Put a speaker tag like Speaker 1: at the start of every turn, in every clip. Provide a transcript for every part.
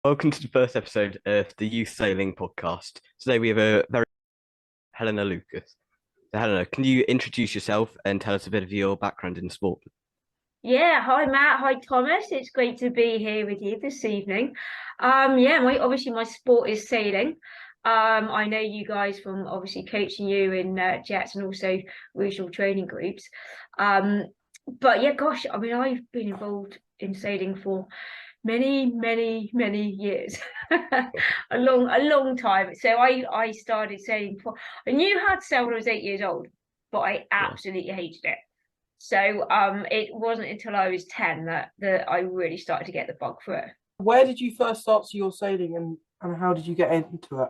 Speaker 1: Welcome to the first episode of the Youth Sailing Podcast. Today we have a very Helena Lucas. So Helena, can you introduce yourself and tell us a bit of your background in sport?
Speaker 2: Yeah, hi Matt, hi Thomas. It's great to be here with you this evening. Yeah, my sport is sailing. I know you guys from obviously coaching you in jets and also regional training groups. Um, but yeah, gosh, I mean, I've been involved in sailing for many years, a long time. So I started sailing for. I knew how to sail when I was 8 years old, but I
Speaker 1: Wow.
Speaker 2: absolutely hated it. So it wasn't until I was 10 that I really started to get the bug for it.
Speaker 3: Where did you first start your sailing and how did you get into it?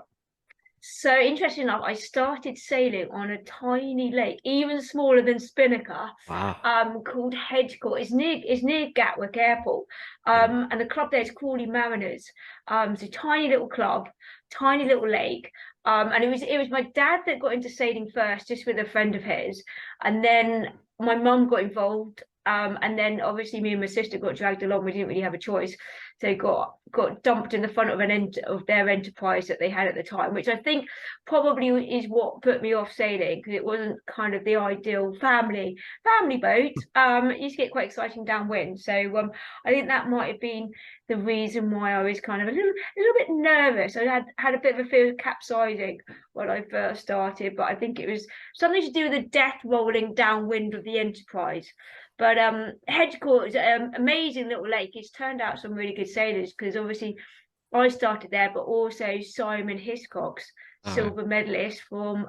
Speaker 2: So interesting enough, I started sailing on a tiny lake, even smaller than Spinnaker,
Speaker 1: Wow.
Speaker 2: called Hedgecourt. It's near Gatwick Airport.
Speaker 1: Yeah.
Speaker 2: And the club there is Crawley Mariners. It's a tiny little club, tiny little lake. And it was my dad that got into sailing first, just with a friend of his, and then my mum got involved. And then obviously me and my sister got dragged along. We didn't really have a choice. So got dumped in the front of of their enterprise that they had at the time, which I think probably is what put me off sailing, because it wasn't kind of the ideal family boat. It used to get quite exciting downwind. So I think that might have been the reason why I was kind of a little bit nervous. I had a bit of a fear of capsizing when I first started, but I think it was something to do with the death rolling downwind of the enterprise. But Hedgecourt is an amazing little lake. It's turned out some really good sailors, because obviously I started there, but also Simon Hiscox,
Speaker 1: Oh,
Speaker 2: silver medalist from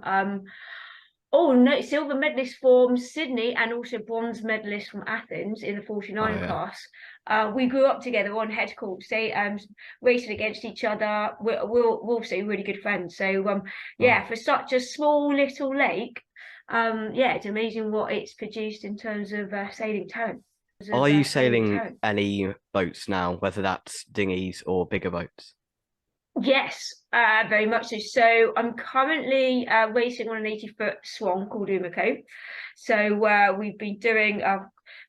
Speaker 2: oh no, silver medalist from Sydney, and also bronze medalist from Athens in the
Speaker 1: oh
Speaker 2: 49
Speaker 1: yeah.
Speaker 2: class. We grew up together on Hedgecourt, say racing against each other. We're also really good friends. So
Speaker 1: Wow.
Speaker 2: yeah, for such a small little lake, yeah, it's amazing what it's produced in terms of sailing talent.
Speaker 1: Are you sailing any boats now, whether that's dinghies or bigger boats?
Speaker 2: Yes, very much so. So I'm currently racing on an 80-foot swan called Umiko. So we've been doing a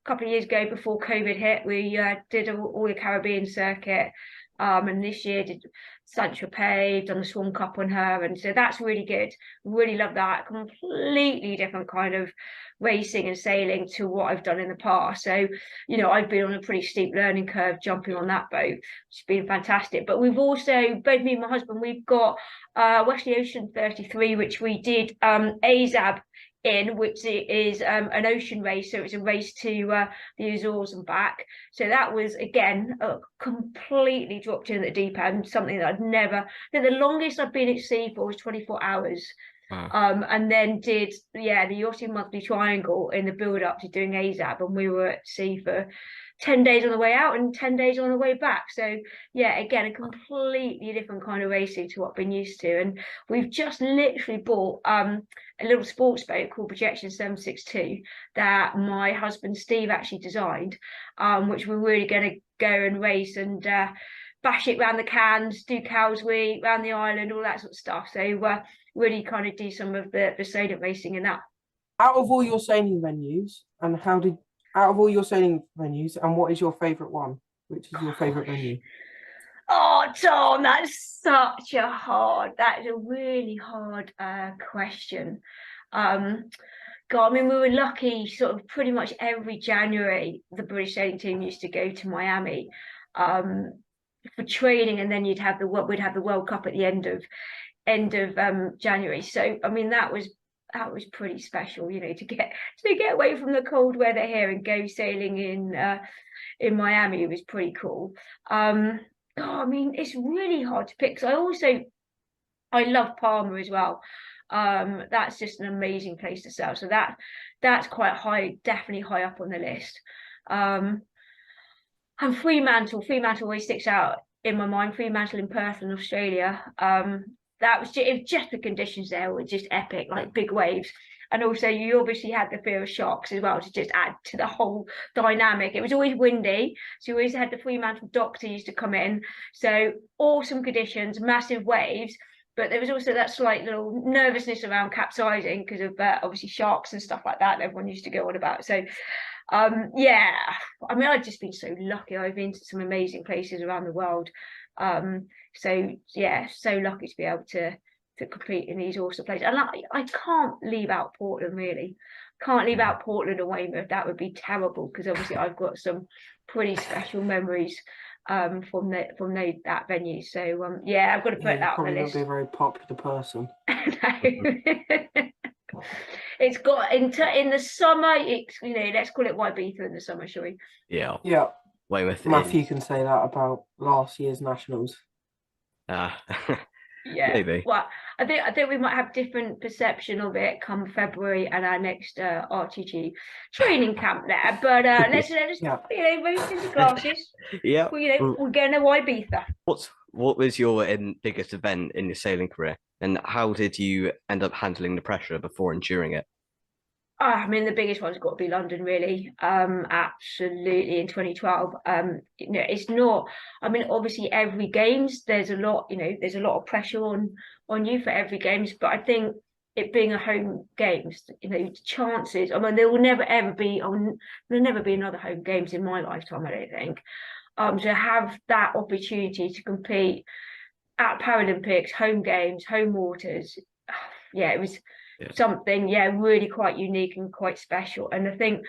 Speaker 2: couple of years ago, before COVID hit, we did all the Caribbean circuit. And this year did Saint-Tropez, done the Swan Cup on her, and so that's really good. Really love that. Completely different kind of racing and sailing to what I've done in the past. So, I've been on a pretty steep learning curve jumping on that boat. It's been fantastic. But we've also, both me and my husband, we've got Wesley Ocean 33, which we did ASAB in, which is an ocean race. So it's a race to the Azores and back. So that was, again, completely dropped in at the deep end, something that I'd never, I think the longest I've been at sea for was 24 hours.
Speaker 1: Wow.
Speaker 2: And then did, yeah, the Yachting Monthly Triangle in the build up to doing ASAP, and we were at sea for 10 days on the way out and 10 days on the way back. So yeah, again, a completely different kind of racing to what I've been used to. And we've just literally bought a little sports boat called Projection 762 that my husband Steve actually designed, which we're really going to go and race and bash it around the cans, do Cowsweek, around the island, all that sort of stuff. So really kind of do some of the sailing racing in that.
Speaker 3: Out of all your sailing venues, and how did out of all your sailing venues, and what is your favourite one? Which is your favourite venue?
Speaker 2: Oh, Tom, that is a really hard question. God, I mean, we were lucky, sort of pretty much every January, the British sailing team used to go to Miami for training, and then we'd have the World Cup at the end of January. So I mean, that was pretty special, to get away from the cold weather here and go sailing in Miami. It was pretty cool. I mean, it's really hard to pick. I love Palma as well. That's just an amazing place to sail. So that's quite high, definitely high up on the list. And Fremantle always sticks out in my mind. Fremantle in Perth in Australia. It was just the conditions there were just epic, like big waves. And also you obviously had the fear of sharks as well, to just add to the whole dynamic. It was always windy, so you always had the Fremantle doctor used to come in. So awesome conditions, massive waves, but there was also that slight little nervousness around capsizing because of obviously sharks and stuff like that everyone used to go on about. So yeah, I mean, I've just been so lucky. I've been to some amazing places around the world. So yeah, so lucky to be able to compete in these awesome places. And I can't leave out Portland, really. Can't leave out Portland and Weymouth. That would be terrible, because obviously I've got some pretty special memories from that venue. So yeah, I've got to put that on the list.
Speaker 3: Probably not be a very popular person.
Speaker 2: It's got in the summer. It's, you know, let's call it Ibiza in the summer, shall we?
Speaker 1: Yeah.
Speaker 3: Yeah.
Speaker 1: Weymouth
Speaker 3: Matthew can say that about last year's nationals.
Speaker 2: Yeah,
Speaker 1: maybe.
Speaker 2: Well, I think we might have different perception of it come February and our next RTG training camp there. But let's you know, move into classes.
Speaker 1: Yeah,
Speaker 2: You know, we're going to Ibiza.
Speaker 1: What was your biggest event in your sailing career, and how did you end up handling the pressure before and during it?
Speaker 2: I mean, the biggest one's got to be London, really. Absolutely, in 2012. You know, it's not. I mean, obviously, every games there's a lot. You know, there's a lot of pressure on you for every games. But I think it being a home games, you know, chances. I mean, there will never ever be. There'll never be another home games in my lifetime, I don't think. To have that opportunity to compete at Paralympics, home games, home waters. Yeah, it was something really quite unique and quite special. And I think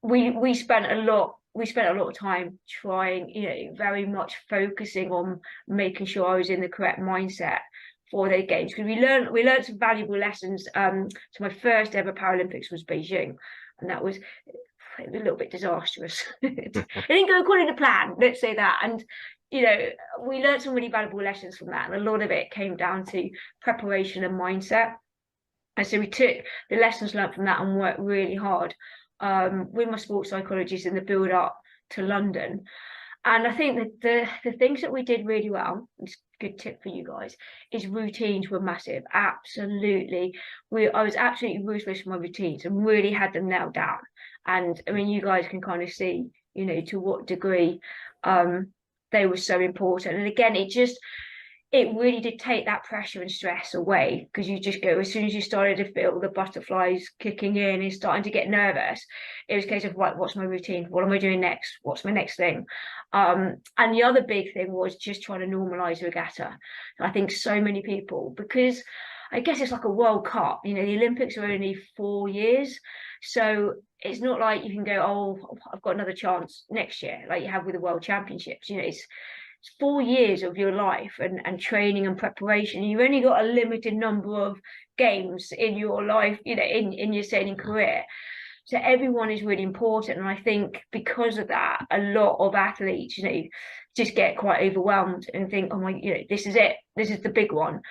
Speaker 2: we spent a lot of time trying, you know, very much focusing on making sure I was in the correct mindset for the games, because we learned some valuable lessons. So my first ever Paralympics was Beijing, and that was a little bit disastrous. It didn't go according to plan, let's say that. And you know, we learned some really valuable lessons from that, and a lot of it came down to preparation and mindset. And so we took the lessons learned from that and worked really hard with my sports psychologist in the build up to London. And I think that the things that we did really well, it's a good tip for you guys, is routines were massive. Absolutely. I was absolutely ruthless with my routines and really had them nailed down. And I mean, you guys can kind of see, you know, to what degree they were so important. And again, it really did take that pressure and stress away, because you just go, as soon as you started to feel the butterflies kicking in and starting to get nervous, it was a case of, right, what's my routine? What am I doing next? What's my next thing? And the other big thing was just trying to normalize regatta. I think so many people, because I guess it's like a World Cup, you know, the Olympics are only 4 years. So it's not like you can go, oh, I've got another chance next year, like you have with the World Championships. You know, it's 4 years of your life and training and preparation. You've only got a limited number of games in your life, you know, in your sailing career. So everyone is really important. And I think because of that, a lot of athletes, you know, just get quite overwhelmed and think, oh my, you know, this is it. This is the big one.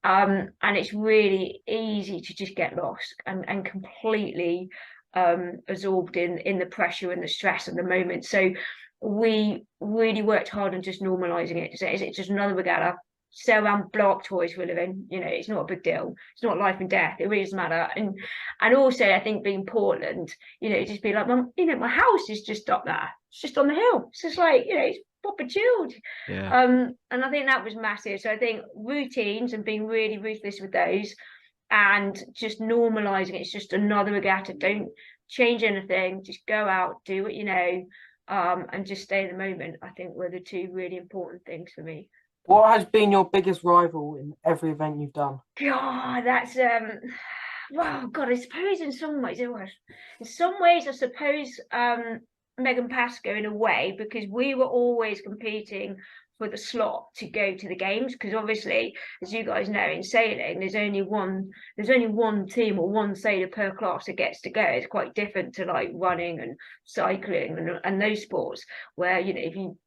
Speaker 2: And it's really easy to just get lost and completely absorbed in the pressure and the stress of the moment. So we really worked hard on just normalizing it. So it's just another regatta. Sell around, blow up toys for a living. You know, it's not a big deal. It's not life and death. It really doesn't matter. And also, I think being Portland, you know, just be like, you know, my house is just up there. It's just on the hill. It's just like, you know, it's proper chilled.
Speaker 1: Yeah.
Speaker 2: And I think that was massive. So I think routines and being really ruthless with those, and just normalizing it. It's just another regatta. Don't change anything. Just go out, do what you know. And just stay in the moment, I think, were the two really important things for me.
Speaker 3: What has been your biggest rival in every event you've done?
Speaker 2: God, that's well, God, I suppose in some ways it was. In some ways, I suppose Megan Pascoe in a way, because we were always competing for the slot to go to the games, because obviously, as you guys know, in sailing there's only one team or one sailor per class that gets to go. It's quite different to like running and cycling and those sports where, you know, if you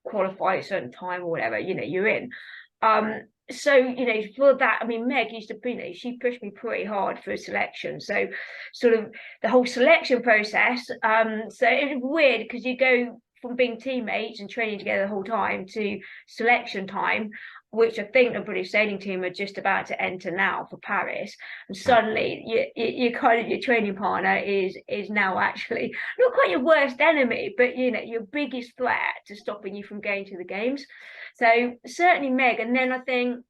Speaker 2: qualify at a certain time or whatever, you know, you're in. So, you know, for that, I mean, Meg used to be, you know, she pushed me pretty hard for selection. So sort of the whole selection process, so it was weird because you go from being teammates and training together the whole time to selection time, which I think the British sailing team are just about to enter now for Paris. And suddenly you kind of, your training partner is now actually not quite your worst enemy, but, you know, your biggest threat to stopping you from going to the games. So certainly Meg. And then I think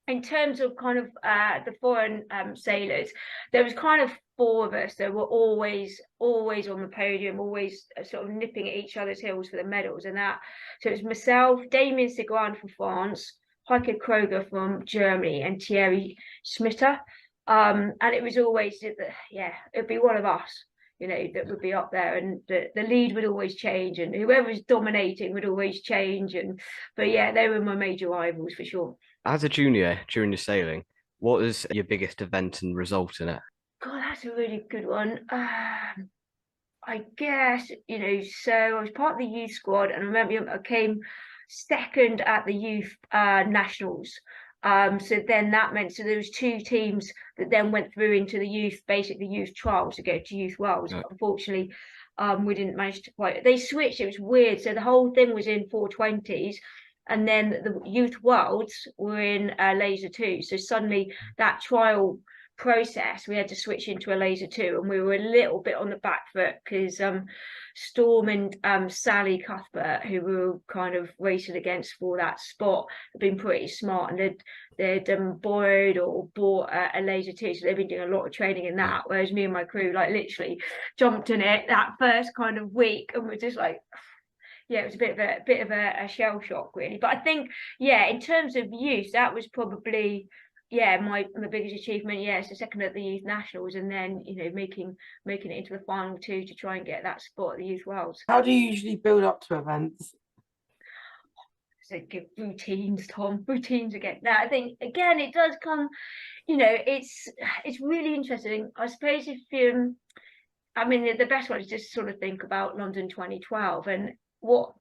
Speaker 2: in terms of kind of the foreign sailors, there was kind of four of us that were always on the podium, always sort of nipping at each other's heels for the medals. And that, so it was myself, Damien Seguin from France, Heike Kroger from Germany, and Thierry Schmitter. And it was always, it'd be one of us, that would be up there, and the lead would always change, and whoever was dominating would always change. But yeah, they were my major rivals for sure.
Speaker 1: As a junior during your sailing, what was your biggest event and result in it?
Speaker 2: God, that's a really good one. I guess, so I was part of the youth squad, and I remember I came second at the youth nationals. So then that meant, so there was two teams that then went through into the youth trials to go to youth worlds.
Speaker 1: Right.
Speaker 2: Unfortunately, we didn't manage to quite, they switched, it was weird. So the whole thing was in 420s, and then the youth worlds were in laser 2. So suddenly that trial process, we had to switch into a laser 2, and we were a little bit on the back foot because Storm and Sally Cuthbert, who we were kind of racing against for that spot, had been pretty smart, and they'd borrowed or bought a laser 2, so they've been doing a lot of training in that, whereas me and my crew like literally jumped in it that first kind of week, and we're just like, yeah, it was a bit of a shell shock really. But I think, in terms of youth, that was probably my biggest achievement. So second at the youth nationals, and then making it into the final 2 to try and get that spot at the youth worlds.
Speaker 3: How do you usually build up to events?
Speaker 2: So give routines, Tom. Routines again. Now I think again it does come, it's really interesting. I suppose if you, the best one is just sort of think about London 2012, and what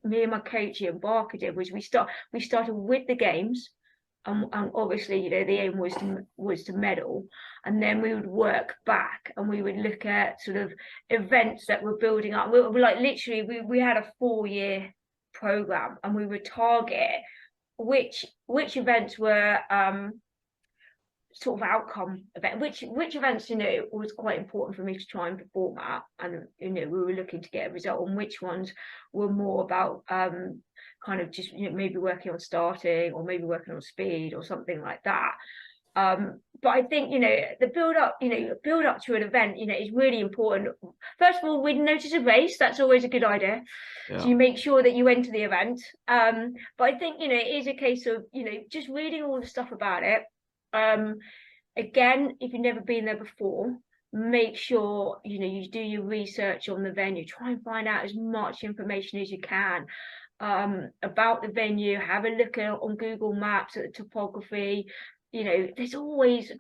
Speaker 2: me and my coach Ian Barker did was we started with the games. And obviously, the aim was to medal, and then we would work back, and we would look at sort of events that were building up. We like literally, we had a 4-year program, and we would target which events were sort of outcome event, which events was quite important for me to try and perform at, and we were looking to get a result, and which ones were more about kind of just maybe working on starting, or maybe working on speed or something like that. But I think the build up to an event is really important. First of all, we'd notice a race, that's always a good idea. So you make sure that you enter the event. But I think it is a case of just reading all the stuff about it. Again, if you've never been there before, make sure you do your research on the venue. Try and find out as much information as you can about the venue. Have a look on Google Maps at the topography. There's always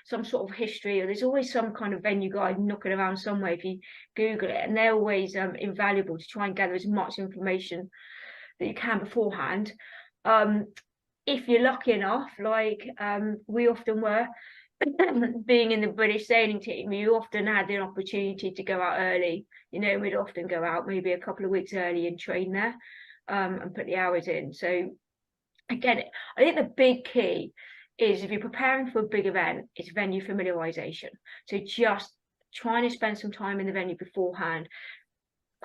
Speaker 2: some sort of history, or there's always some kind of venue guide knocking around somewhere if you Google it, and they're always invaluable to try and gather as much information that you can beforehand. If you're lucky enough, like we often were, being in the British sailing team, you often had the opportunity to go out early. We'd often go out maybe a couple of weeks early and train there, and put the hours in. So again, I think the big key is, if you're preparing for a big event, it's venue familiarization. So just trying to spend some time in the venue beforehand.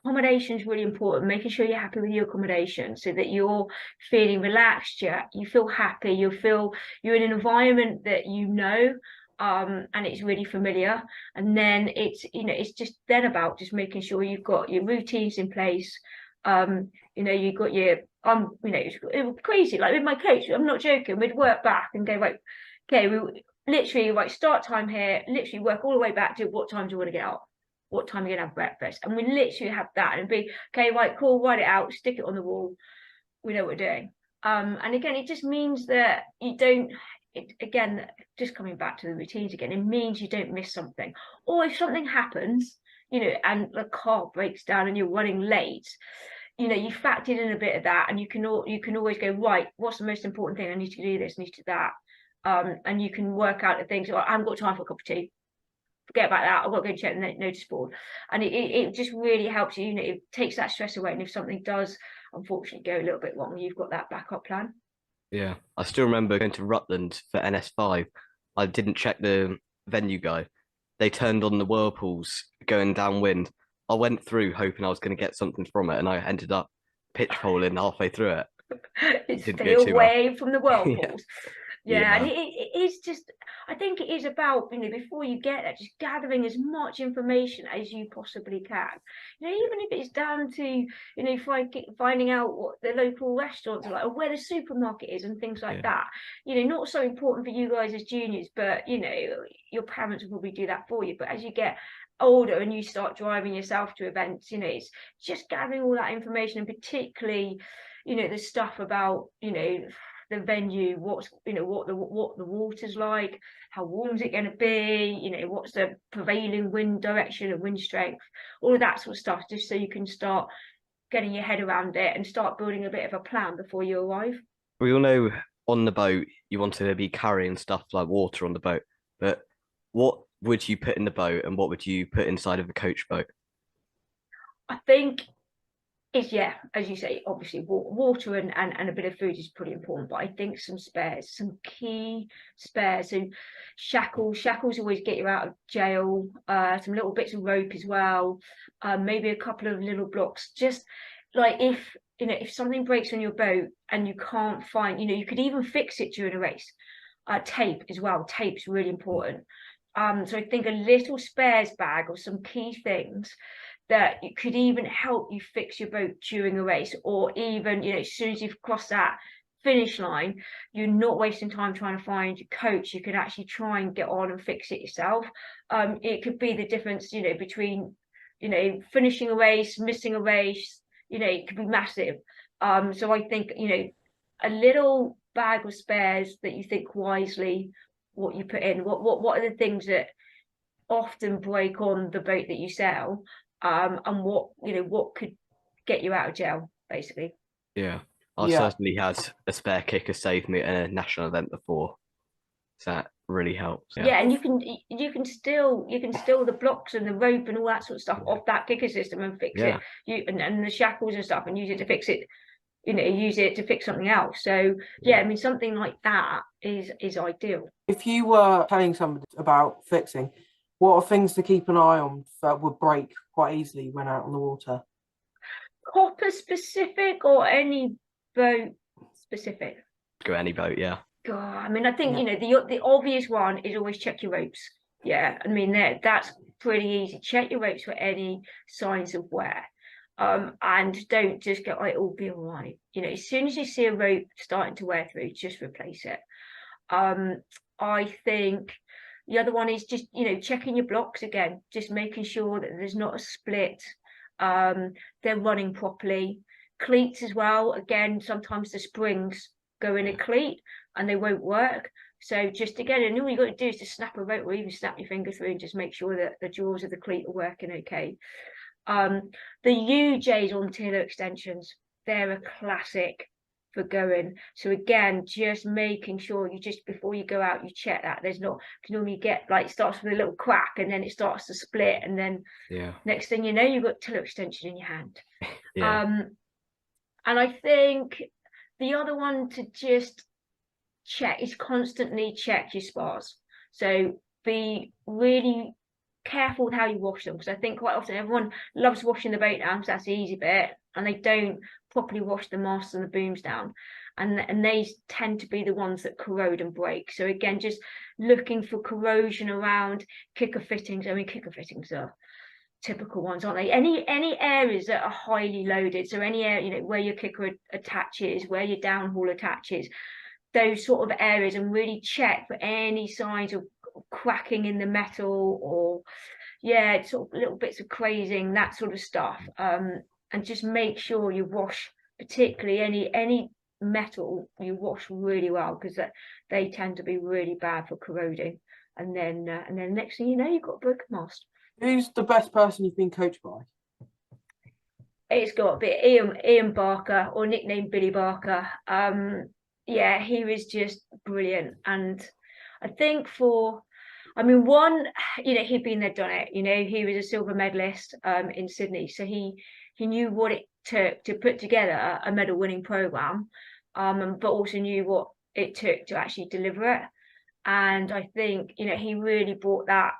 Speaker 2: Accommodation is really important, making sure you're happy with your accommodation, so that you're feeling relaxed, you feel happy, you're in an environment that and it's really familiar. And then it's just then about just making sure you've got your routines in place. You've got your it was crazy, like with my coach, I'm not joking, we'd work back and go, right, okay, we literally, right, start time here, literally work all the way back to what time do you want to get up, what time are you gonna have breakfast, and we literally have that, and be okay, right, cool, write it out, stick it on the wall, we know what we're doing. And again, it just means that you don't, again, just coming back to the routines again, it means you don't miss something. Or if something happens, and the car breaks down and you're running late, you factored in a bit of that, and you can always go, right, what's the most important thing, I need to do this, I need to do that. And you can work out the things, I haven't got time for a cup of tea, forget about that, I've got to go check the notice board. And it just really helps you, it takes that stress away, and if something does unfortunately go a little bit wrong, you've got that backup plan.
Speaker 1: Yeah, I still remember going to Rutland for NS5. I didn't check the venue guide. They turned on the whirlpools going downwind. I went through hoping I was going to get something from it, and I ended up pitch poling halfway through it.
Speaker 2: Stay away from the whirlpools. Yeah,
Speaker 1: Yeah.
Speaker 2: and it is just, I think it is about, before you get there, just gathering as much information as you possibly can. Even if it's down to, finding out what the local restaurants are like, or where the supermarket is and things like that. Not so important for you guys as juniors, but, your parents will probably do that for you. But as you get older and you start driving yourself to events, it's just gathering all that information, and particularly, the stuff about, the venue, what the water's like, how warm is it going to be, what's the prevailing wind direction and wind strength, all of that sort of stuff, just so you can start getting your head around it and start building a bit of a plan before you arrive.
Speaker 1: We all know on the boat you want to be carrying stuff like water on the boat, but what would you put in the boat and what would you put inside of a coach boat?
Speaker 2: I think is, as you say, obviously water and a bit of food is pretty important, but I think some spares, some key spares. So shackles always get you out of jail, some little bits of rope as well, maybe a couple of little blocks, just like if something breaks on your boat and you can't find, you could even fix it during a race. Tape as well, tape's really important. So I think a little spares bag or some key things that it could even help you fix your boat during a race, or even, as soon as you've crossed that finish line, you're not wasting time trying to find your coach. You can actually try and get on and fix it yourself. It could be the difference, between, finishing a race, missing a race, it could be massive. So I think, a little bag of spares that you think wisely what you put in, what are the things that often break on the boat that you sail, and what could get you out of jail, basically.
Speaker 1: I certainly had a spare kicker save me at a national event before, so that really helps.
Speaker 2: And you can steal the blocks and the rope and all that sort of stuff off that kicker system and fix it, and the shackles and stuff, and use it to fix it, use it to fix something else. So something like that is ideal.
Speaker 3: If you were telling somebody about fixing, what are things to keep an eye on that would break quite easily when out on the water?
Speaker 2: Copper specific or any boat specific?
Speaker 1: Go any boat,
Speaker 2: God, I think the obvious one is always check your ropes. That's pretty easy. Check your ropes for any signs of wear, and don't just go, it'll be all right. As soon as you see a rope starting to wear through, just replace it. I think the other one is just, checking your blocks again, just making sure that there's not a split, they're running properly. Cleats as well, again, sometimes the springs go in a cleat and they won't work. So just again, and all you got to do is just snap a rope or even snap your finger through and just make sure that the jaws of the cleat are working okay. The UJs on tiller extensions, they're a classic for going. So again, just making sure you just before you go out, you check that there's not, because normally you get it starts with a little crack and then it starts to split, and then next thing you know, you've got tiller extension in your hand. And I think the other one to just check is constantly check your spars. So be really careful with how you wash them, because I think quite often everyone loves washing the boat down because that's the easy bit, and they don't properly wash the masts and the booms down, and they tend to be the ones that corrode and break. So again, just looking for corrosion around kicker fittings. Kicker fittings are typical ones, aren't they? Any areas that are highly loaded, so any area, where your kicker attaches, where your downhaul attaches, those sort of areas, and really check for any signs of cracking in the metal, or sort of little bits of crazing, that sort of stuff. And just make sure you wash, particularly any metal, you wash really well, because they tend to be really bad for corroding. And then next thing you know, you've got a broken mast.
Speaker 3: Who's the best person you've been coached by?
Speaker 2: It's got to be Ian Barker, or nicknamed Billy Barker. He was just brilliant. And I think one, he'd been there, done it. He was a silver medalist in Sydney, so he knew what it took to put together a medal winning program, but also knew what it took to actually deliver it. And I think he really brought that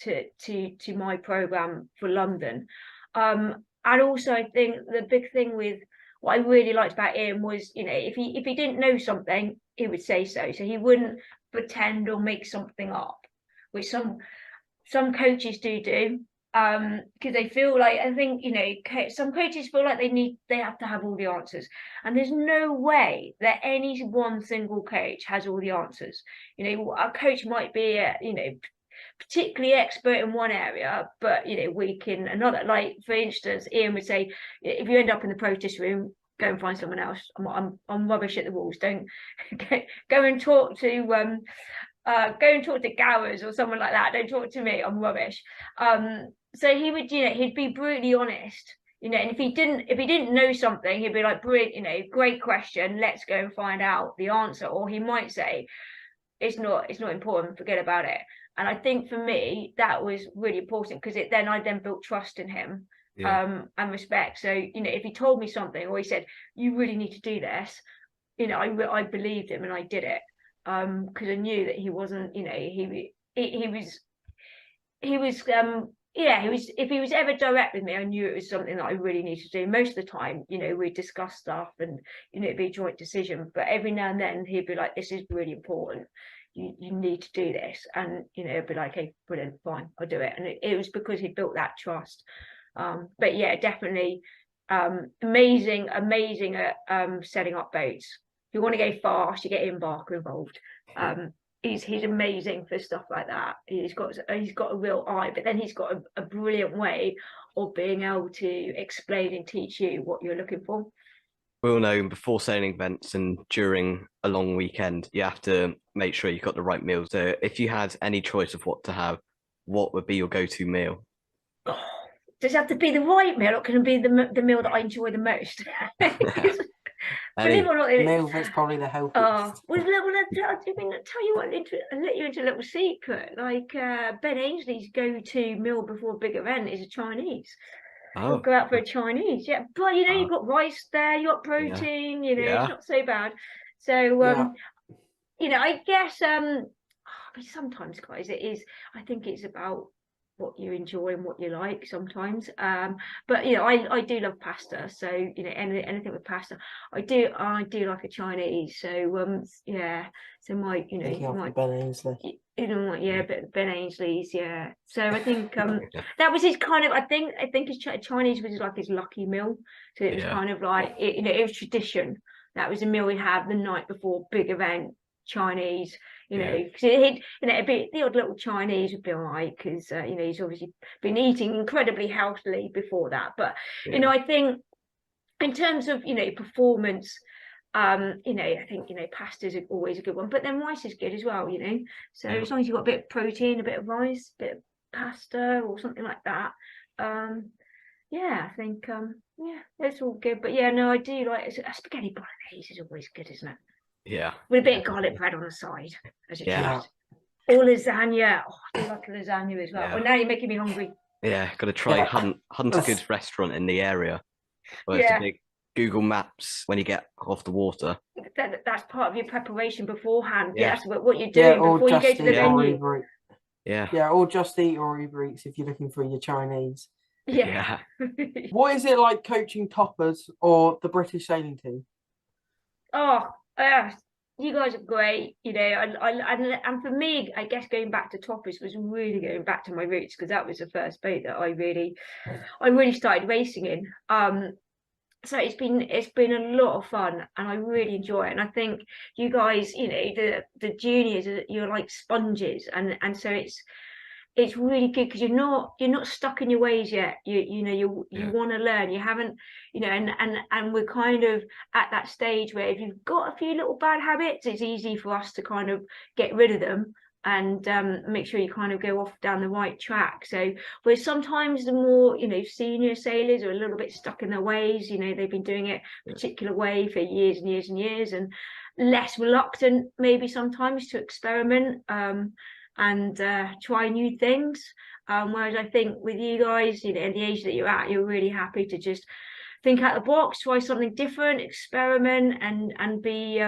Speaker 2: to my program for London. And also I think the big thing with what I really liked about Ian was, you know, if he didn't know something, he would say so. So he wouldn't pretend or make something up, which some coaches do, because they feel like, I think, you know, some coaches feel like they have to have all the answers, and there's no way that any one single coach has all the answers. You know, a coach might be you know, particularly expert in one area, but you know, weak in another. Like, for instance, Ian would say, if you end up in the protest room, go and find someone else. I'm rubbish at the rules. Don't go and talk to go and talk to Gowers or someone like that. Don't talk to me. I'm rubbish. So he would, you know, he'd be brutally honest, you know, and if he didn't know something, he'd be like, brilliant, you know, great question, let's go and find out the answer. Or he might say, it's not important, forget about it. And I think for me, that was really important, because I then built trust in him, and respect. So, you know, if he told me something, or he said, you really need to do this, you know, I believed him and I did it, because I knew that he wasn't, you know, he was if he was ever direct with me, I knew it was something that I really needed to do. Most of the time, you know, we'd discuss stuff and, you know, it'd be a joint decision, but every now and then he'd be like, this is really important, you need to do this. And, you know, it'd be like, hey, brilliant, fine, I'll do it. And it was because he built that trust. But yeah, definitely amazing at setting up boats. If you want to go fast, you get Ian Barker involved. He's amazing for stuff like that. He's got a real eye, but then he's got a brilliant way of being able to explain and teach you what you're looking for.
Speaker 1: We all know before sailing events and during a long weekend, you have to make sure you've got the right meals. So if you had any choice of what to have, what would be your go-to meal?
Speaker 2: Does it have to be the right meal, or can it be the meal that I enjoy the most? Believe it or not,
Speaker 3: meal that's probably the healthiest.
Speaker 2: Well, I'll tell you what, I'll let you into a little secret. Like, Ben Ainsley's go-to meal before a big event is a Chinese. We'll go out for a Chinese, yeah. But you know, you've got rice there, you got protein, you know, it's not so bad. So you know, I guess sometimes, guys, it is, I think it's about what you enjoy and what you like sometimes. But you know, I do love pasta, so you know, anything with pasta. I do like a Chinese. So yeah, so my, you know, my
Speaker 3: Ben Ainsley.
Speaker 2: You know what, yeah, but Ben Ainsley's, yeah. So I think that was his kind of, I think his Chinese was like his lucky meal. So it was kind of like, you know, it was tradition. That was a meal we'd have the night before big event, Chinese, you know, because you know, it'd be the odd little Chinese would be all right, because you know, he's obviously been eating incredibly healthily before that. But you know, I think in terms of, you know, performance, you know, I think, you know, pasta is always a good one, but then rice is good as well, you know. So as long as you've got a bit of protein, a bit of rice, a bit of pasta or something like that, yeah, I think yeah, it's all good. But yeah, no, I do like a spaghetti bolognese is always good, isn't it?
Speaker 1: Yeah,
Speaker 2: with a bit of garlic bread on the side as a treat. Or lasagna. Oh, I do like lasagna as well. Well, now you're making me hungry.
Speaker 1: Yeah, got to try hunt a good restaurant in the area. Well, it's a big Google Maps when you get off the water.
Speaker 2: That's part of your preparation beforehand. Yeah, that's what you're doing before you go to the venue.
Speaker 3: Yeah, or Just Eat or Uber Eats if you're looking for your Chinese.
Speaker 2: Yeah.
Speaker 3: What is it like coaching toppers or the British sailing team?
Speaker 2: Oh, you guys are great, you know. And for me, I guess going back to toppers was really going back to my roots, because that was the first boat that I really started racing in. So it's been a lot of fun, and I really enjoy it. And I think you guys, you know, the juniors, you're like sponges, and so it's really good, because you're not stuck in your ways yet. You know, you want to learn. You haven't, you know, and we're kind of at that stage where if you've got a few little bad habits, it's easy for us to kind of get rid of them and make sure you kind of go off down the right track. So where sometimes the more, you know, senior sailors are a little bit stuck in their ways, you know, they've been doing it a particular way for years and years and years, and less reluctant maybe sometimes to experiment and try new things, whereas I think with you guys, you know, at the age that you're at, you're really happy to just think out the box, try something different, experiment, and be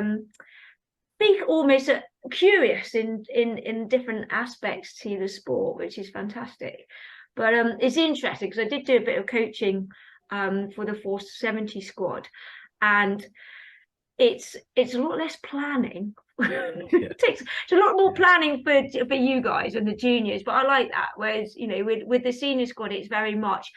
Speaker 2: almost curious in different aspects to the sport, which is fantastic. But it's interesting, because I did do a bit of coaching for the 470 squad, and it's a lot less planning. It's a lot more planning for you guys and the juniors, but I like that. Whereas, you know, with the senior squad, it's very much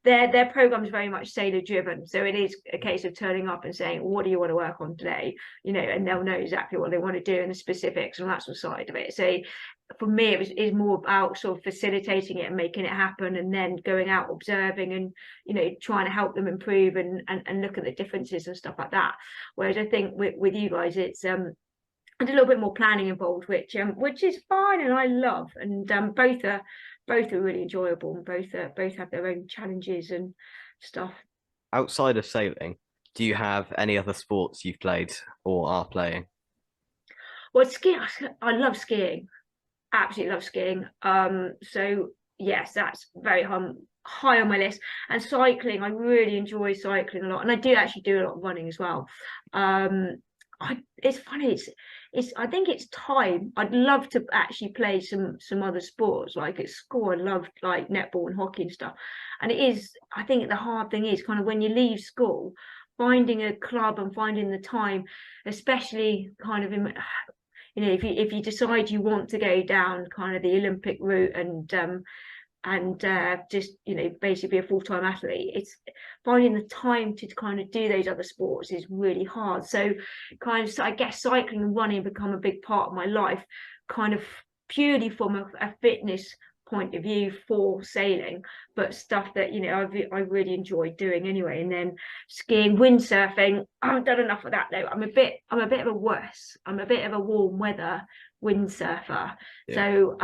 Speaker 2: their program is very much sailor driven. So it is a case of turning up and saying, what do you want to work on today? You know, and they'll know exactly what they want to do and the specifics and that sort of side of it. So for me, it's more about sort of facilitating it and making it happen, and then going out observing and, you know, trying to help them improve and look at the differences and stuff like that. Whereas I think with you guys, it's there's a little bit more planning involved, which is fine and I love, and both are really enjoyable, and both have their own challenges and stuff.
Speaker 1: Outside of sailing, do you have any other sports you've played or are playing?
Speaker 2: Well, skiing, I love skiing, absolutely love skiing. So yes, that's very high on my list. And cycling, I really enjoy cycling a lot, and I do actually do a lot of running as well. It's funny, I think it's time. I'd love to actually play some other sports. Like at school, I loved like netball and hockey and stuff. And it is, I think the hard thing is kind of when you leave school, finding a club and finding the time, especially kind of in, you know, if you decide you want to go down kind of the Olympic route and just, you know, basically be a full-time athlete, it's finding the time to kind of do those other sports is really hard. So kind of, I guess cycling and running become a big part of my life, kind of purely from a fitness point of view for sailing, but stuff that, you know, I really enjoy doing anyway. And then skiing, windsurfing, I haven't done enough of that though. I'm a bit of a worse. I'm a bit of a warm weather windsurfer. Yeah. So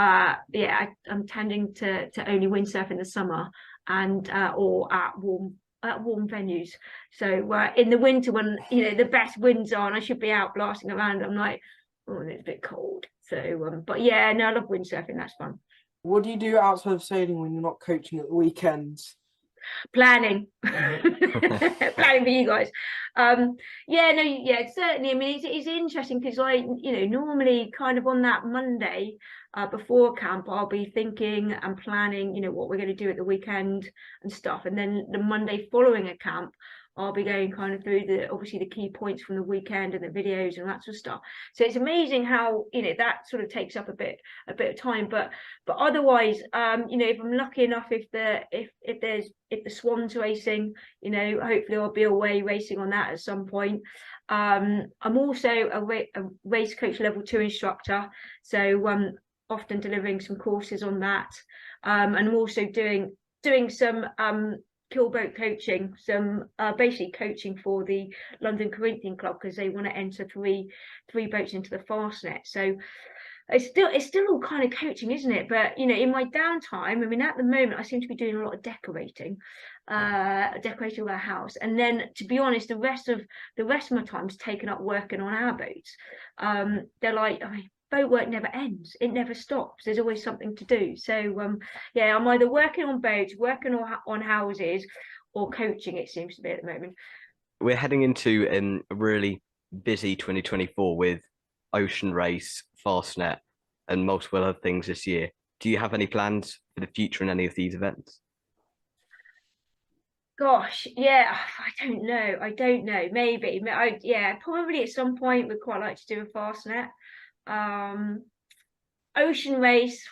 Speaker 2: yeah, I'm tending to only windsurf in the summer and or at warm venues. So in the winter, when, you know, the best winds are and I should be out blasting around, I'm like, oh, it's a bit cold. So but yeah, no, I love windsurfing. That's fun.
Speaker 3: What do you do outside of sailing when you're not coaching at the weekends?
Speaker 2: Planning. Planning for you guys. Yeah, no, yeah, certainly. I mean, it's interesting because, like, you know, normally kind of on that Monday before camp, I'll be thinking and planning, you know, what we're going to do at the weekend and stuff. And then the Monday following a camp, I'll be going kind of through obviously the key points from the weekend and the videos and that sort of stuff. So it's amazing how, you know, that sort of takes up a bit of time. But otherwise, you know, if I'm lucky enough, if the Swan's racing, you know, hopefully I'll be away racing on that at some point. I'm also a race coach level 2 instructor, so often delivering some courses on that. And I'm also doing some keelboat coaching, some basically coaching for the London Corinthian Club, because they want to enter three boats into the Fastnet. So it's still all kind of coaching, isn't it? But, you know, in my downtime, I mean, at the moment I seem to be doing a lot of decorating of our house, and then, to be honest, the rest of my time's taken up working on our boats. They're like, I mean, boat work never ends, it never stops, there's always something to do. So yeah, I'm either working on boats, working on houses, or coaching, it seems to be at the moment.
Speaker 1: We're heading into a really busy 2024 with Ocean Race, Fastnet, and multiple other things this year. Do you have any plans for the future in any of these events?
Speaker 2: Gosh, yeah, I don't know, maybe yeah, probably at some point we'd quite like to do a Fastnet. Ocean Race,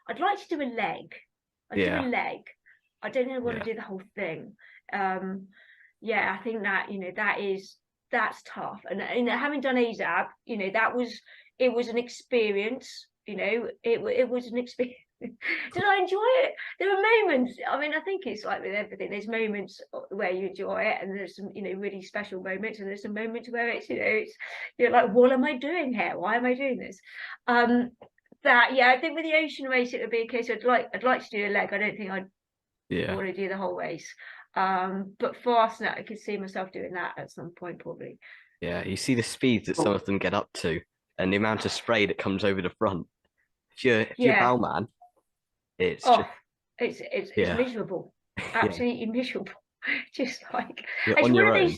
Speaker 2: I'd like to do a leg. Do a leg. I don't know want to do the whole thing. Yeah, I think that, you know, that's tough. And having done ASAB, you know, it was an experience. You know, it was an experience. Did I enjoy it? There were moments. I mean, I think it's like with everything. There's moments where you enjoy it, and there's some, you know, really special moments, and there's some moments where it's, you know, you're like, what am I doing here? Why am I doing this? That, yeah, I think with the Ocean Race, it would be a case I'd like to do a leg. I don't think I'd want to do the whole race. But Fastnet, I could see myself doing that at some point, probably.
Speaker 1: Yeah, you see the speeds that some of them get up to, and the amount of spray that comes over the front. If you're a bowman, it's miserable, absolutely miserable.
Speaker 2: Just like
Speaker 1: it's on your own.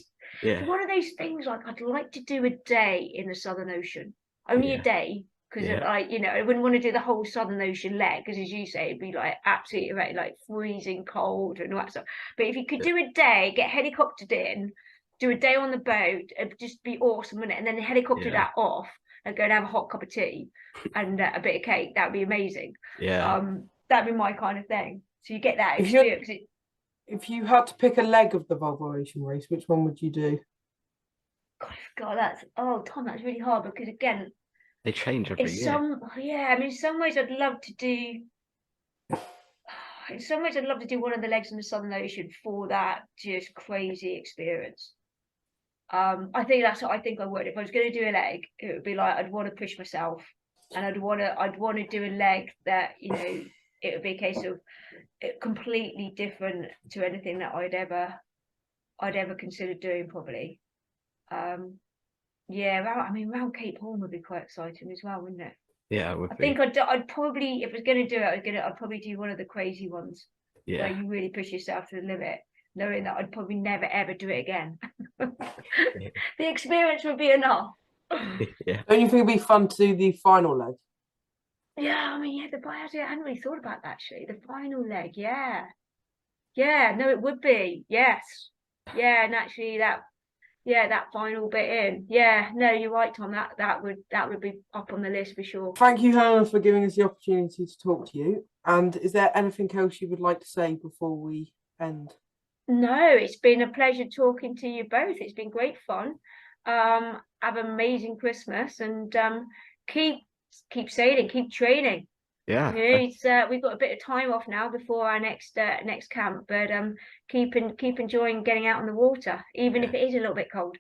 Speaker 2: One of those things, like, I'd like to do a day in the Southern Ocean, only a day, because
Speaker 1: Yeah.
Speaker 2: like, you know, I wouldn't want to do the whole Southern Ocean leg, because as you say, it'd be like absolutely right, like freezing cold and all that stuff. But if you could do a day, get helicoptered in, do a day on the boat, it'd just be awesome, wouldn't it? And then helicopter
Speaker 1: Yeah.
Speaker 2: that off and go and have a hot cup of tea and a bit of cake. That'd be amazing.
Speaker 1: Yeah.
Speaker 2: That'd be my kind of thing. So you get that
Speaker 3: If you
Speaker 2: experience.
Speaker 3: if you had to pick a leg of the Volvo Ocean race, which one would you do?
Speaker 2: God, that's Tom, that's really hard, because again,
Speaker 1: They change every
Speaker 2: it's
Speaker 1: year.
Speaker 2: I mean, in some ways I'd love to do. In some ways, I'd love to do one of the legs in the Southern Ocean for that just crazy experience. I think that's what I think I would. If I was going to do a leg, it would be like I'd want to push myself, and I'd want to do a leg that, you know, it would be a case of it completely different to anything that I'd ever considered doing, probably. Yeah, I mean, round Cape Horn would be quite exciting as well, wouldn't it?
Speaker 1: Yeah, it
Speaker 2: I
Speaker 1: would be.
Speaker 2: think I'd probably, if I was going to do it, I'd probably do one of the crazy ones where
Speaker 1: Yeah.
Speaker 2: you really push yourself to the limit, knowing that I'd probably never ever do it again.
Speaker 1: Yeah.
Speaker 2: The experience would be enough.
Speaker 1: Yeah.
Speaker 3: Don't you think it'd be fun to do the final leg?
Speaker 2: Yeah, I mean, yeah, I hadn't really thought about that, actually. The final leg, yeah. Yeah, no, it would be. Yes. Yeah, and actually that final bit in. Yeah, no, you're right, Tom. That would be up on the list for sure.
Speaker 3: Thank you, Helena, for giving us the opportunity to talk to you. And is there anything else you would like to say before we end?
Speaker 2: No, it's been a pleasure talking to you both. It's been great fun. Have an amazing Christmas, and keep sailing, keep training.
Speaker 1: Yeah.
Speaker 2: You know, it's we've got a bit of time off now before our next camp, but keep enjoying getting out on the water, even if it is a little bit cold.